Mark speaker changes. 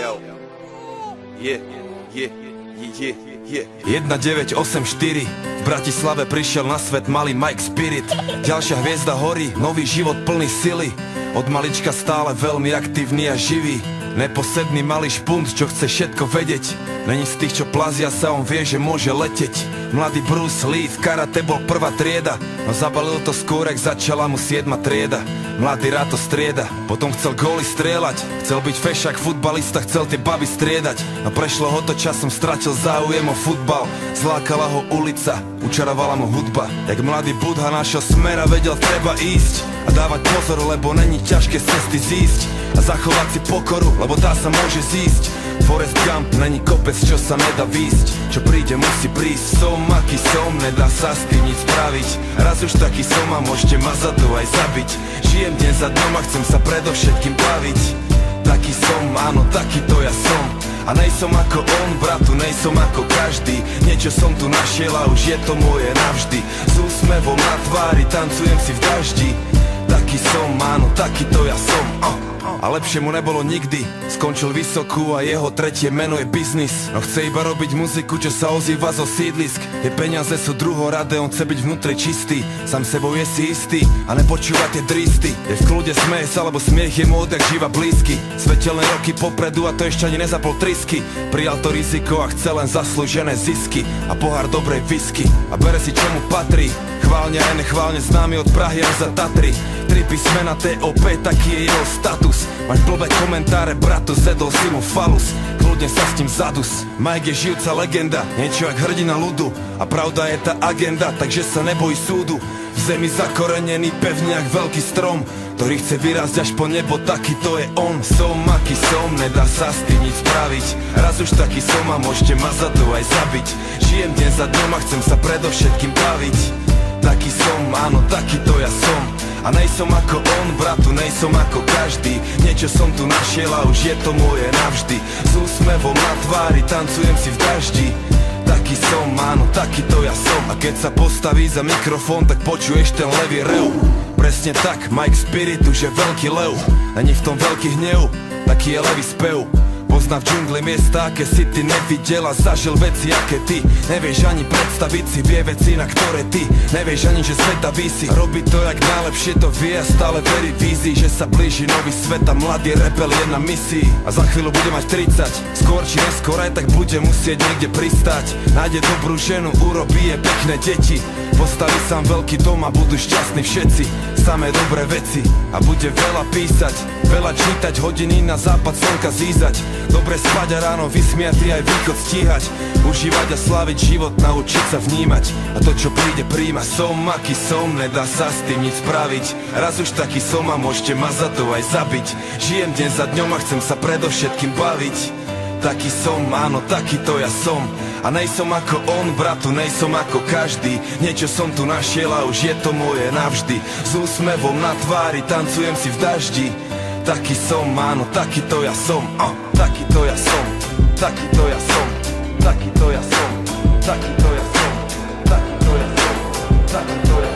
Speaker 1: 1984 v Bratislave prišiel na svet malý Mike Spirit. Ďalšia hviezda horí, nový život plný sily. Od malička stále veľmi aktívny a živý. Neposedný malý špunt, čo chce všetko vedieť. Není z tých, čo plazia sa, on vie, že môže leteť. Mladý Bruce Lee v karate bol prvá trieda, no zabalil to skôr, ak začala mu 7. trieda. Mladý rád to strieda, potom chcel góly strieľať. Chcel byť fešák, futbalista, chcel tie baby striedať. No prešlo ho to časom, stratil záujem o futbal. Zlákala ho ulica, učarovala mu hudba. Jak mladý Budha našiel smer a vedel, treba ísť a dávať pozor, lebo není ťažké z cesty zísť a zachovať si pokoru, lebo tá sa môže zísť. Forrest Gump není kopec, čo sa nedá výsť. Čo príde, musí prísť. Som, aký som, nedá sa s tým nic spraviť. Raz už taký som a môžete ma za to aj zabiť. Žijem deň za dňom a chcem sa predovšetkým baviť. Taký som, áno, taký to ja som. A nejsom ako on, bratu, nejsom ako každý. Niečo som tu našiel a už je to moje navždy. S úsmevom na tvári, tancujem si v daždi. Taký som, áno, taký to ja som. A lepšie mu nebolo nikdy. Skončil vysokú a jeho tretie meno je biznis. No chce iba robiť muziku, čo sa ozýva zo sídlisk. Je peniaze sú druhoradé, on chce byť vnútri čistý. Sám sebou je si istý a nepočúva tie dristy. Je v kľude, smeje sa, lebo smiech je mu odjak živa blízky. Svetelné roky popredu a to ešte ani nezapol trisky. Prijal to riziko a chce len zaslúžené zisky a pohár dobrej whisky. A bere si čo mu patrí. Chválne aj nechválne známy od Prahy až za Tatry. 3 písmena TOP, taký je jeho status. Máš blbé komentáre, bratu, zedol si mu falus. Kľudne sa s tým zadus. Mike je žijúca legenda, niečo jak hrdina ľudu. A pravda je tá agenda, takže sa nebojí súdu. V zemi zakorenený pevne jak veľký strom, ktorý chce vyrásť až po nebo, taký to je on. Som, aký som, nedá sa s tým nic spraviť. Raz už taký som a môžete ma za to aj zabiť. Žijem deň za dňom a chcem sa predovšetkým baviť. Taký som, áno, taký to ja som. A nejsom ako on, bratu, nejsom ako každý. Niečo som tu našiel a už je to moje navždy. S úsmevom na tvári, tancujem si v daždi. Taký som, áno, taký to ja som. A keď sa postaví za mikrofón, tak počuješ ten levý rev. Presne tak, Mike Spirit už je veľký lev. Není v tom veľký hnev, taký je levý spev. Pozná v džungli miesta, aké si ty nevidel a zažil veci, aké ty nevieš ani predstaviť si, vie veci, na ktoré ty nevieš ani, že sveta vísi. Robí to, jak najlepšie to vie a stále verí vízii, že sa blíži nový svet a mladý rebel je na misii. A za chvíľu bude mať 30, skôr či neskôr aj tak bude musieť niekde pristať. Nájde dobrú ženu, urobí je pekné deti, postaví sám veľký dom a budú šťastní všetci. Samé dobré veci a bude veľa písať, veľa čítať, hodiny na západ slnka zízať. Dobre spať a ráno vysmiatý aj východ stíhať. Užívať a sláviť život, naučiť sa vnímať. A to čo príde príjma. Som aký som, nedá sa s tým nic spraviť. Raz už taký som a môžete ma za to aj zabiť. Žijem deň za dňom a chcem sa predovšetkým baviť. Taký som, áno, taký to ja som. A nejsom ako on, bratu, nejsom ako každý. Niečo som tu našiel a už je to moje navždy. S úsmevom na tvári, tancujem si v daždi. Taký som, áno, taký to ja som. Taký to ja som, taký to ja som, taký to ja som, taký to ja som, taký to ja som, taký to ja som.